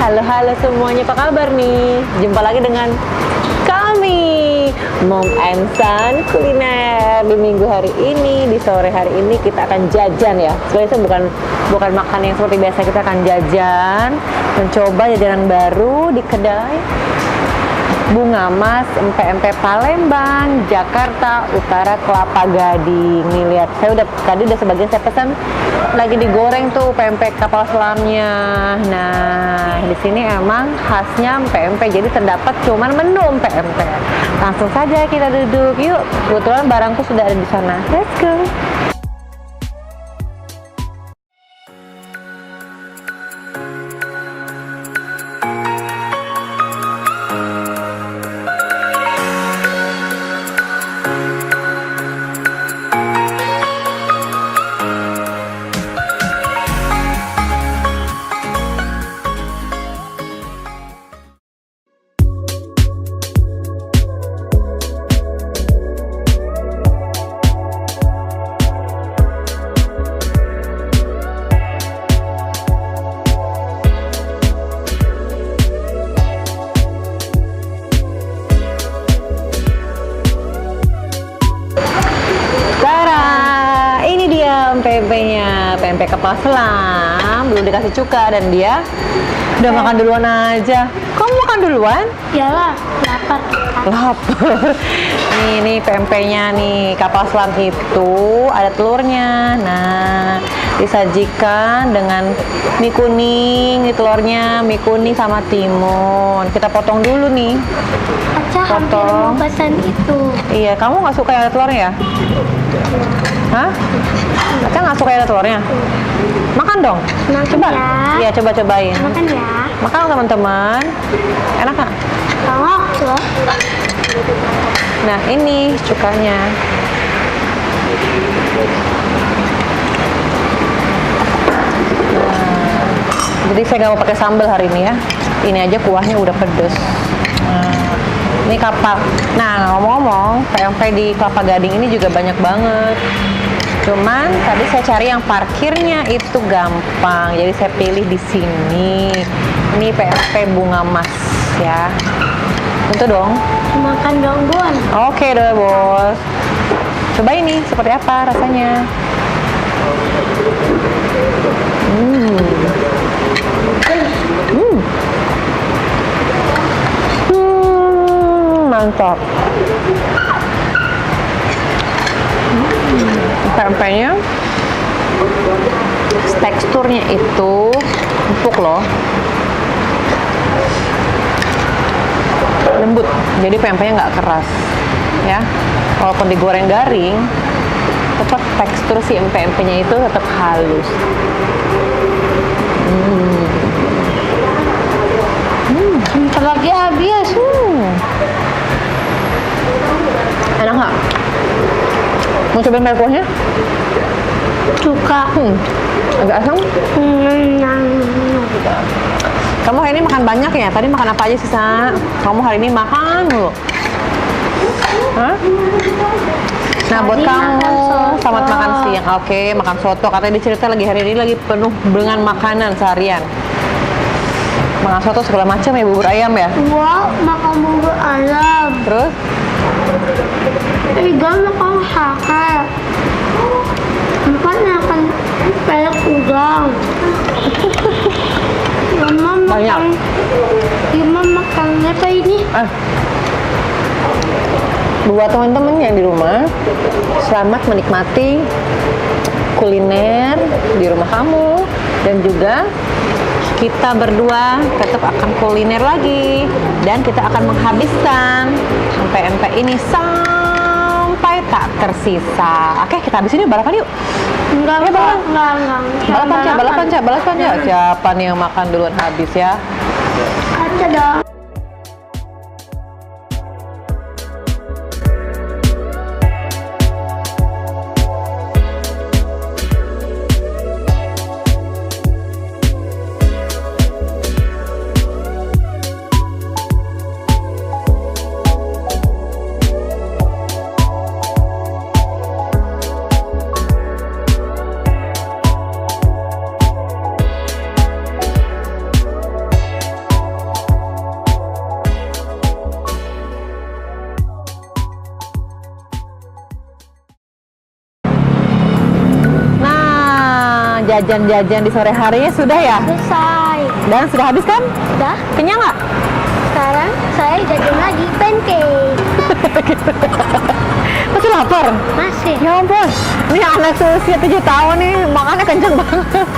Halo semuanya, apa kabar nih? Jumpa lagi dengan kami, Mom and Son Kuliner. Di minggu hari ini, di sore hari ini kita akan jajan ya. Sebenarnya itu bukan makan yang seperti biasa, kita akan jajan, mencoba jajanan baru di kedai Bunga Mas Empe-Empe Palembang, Jakarta Utara, Kelapa Gading. Nih lihat, tadi udah sebagian saya pesan lagi digoreng tuh pempek kapal selamnya. Nah, di sini emang khasnya pempek, jadi terdapat cuman menu pempek. Langsung saja kita duduk, yuk. Kebetulan barangku sudah ada di sana. Let's go. Pempeknya, pempek kepala selam, belum dikasih cuka dan dia udah makan duluan aja. Kamu makan duluan? Iyalah, lapar. Lapar. Nih pempeknya nih, kapal selam itu ada telurnya. Nah, disajikan dengan mie kuning, ini telurnya, mie kuning sama timun. Kita potong dulu nih. Aca hampir mau pesan itu. Iya, kamu nggak suka ada telurnya ya? Hah? Aca nggak suka ada telurnya? Makan dong. Makan coba. Ya. Iya, cobain. Makan ya. Makan teman-teman. Enak nggak? Enak loh. Nah, ini cukanya. Nah, jadi saya nggak mau pakai sambal hari ini ya. Ini aja kuahnya udah pedes. Nah, ini kapal. Nah, ngomong-ngomong, pempek di Kelapa Gading ini juga banyak banget. Cuman tadi saya cari yang parkirnya itu gampang, jadi saya pilih di sini. Ini pempek Bunga Mas ya. Itu dong. Makan dong, Bun. Oke deh, Bos. Coba ini seperti apa rasanya. Mantap. Pempeknya teksturnya itu empuk loh, lembut, jadi pempeknya nggak keras ya. Walaupun digoreng garing, tetap tekstur si empe-empenya itu tetap halus. Bentar lagi habis. Enak nggak? Mau cobain pakai kuahnya? Cuka. Agak asam. Kamu hari ini makan banyak ya? Tadi makan apa aja sih, Sa? Kamu hari ini makan mulu. Hah? Nah, buat Tadi kamu, makan soto. selamat makan siang. Oke, makan soto. Katanya dicerita lagi hari ini lagi penuh dengan makanan seharian. Makan soto segala macam ya, bubur ayam ya? Wow, makan bubur ayam. Terus? Juga makan sate. Makan pelek udang. Banyak. Mama makan apa ini? Buat teman-teman yang di rumah, selamat menikmati kuliner di rumah kamu, dan juga kita berdua tetap akan kuliner lagi, dan kita akan menghabiskan pempek ini sampai tak tersisa. Oke, kita habisin yuk, balapan yuk. Enggak. Balapan, Cak. Siapa nih yang makan duluan habis ya? Aca dong. jajan-jajan di sore harinya sudah ya? Selesai. Dan sudah habis kan? Dah. Kenyang nggak? Sekarang saya jajan lagi pancake. Masih lapar? Masih. Ya ampun, ini anak seusia 7 tahun nih, makannya kenceng banget.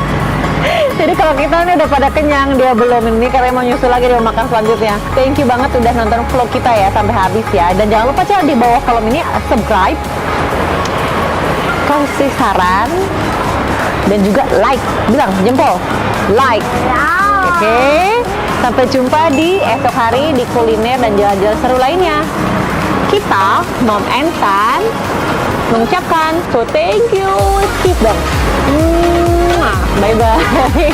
Jadi kalau kita nih udah pada kenyang, dia belum, ini karena mau nyusul lagi, dia mau makan selanjutnya. Thank you banget udah nonton vlog kita ya sampai habis ya. Dan jangan lupa di bawah kolom ini subscribe, kasih saran, dan juga like. Bilang jempol, like. Oke, sampai jumpa di esok hari di kuliner dan jalan-jalan seru lainnya. Kita, Mom and Son, mengucapkan so thank you, kiss dong. Bye bye.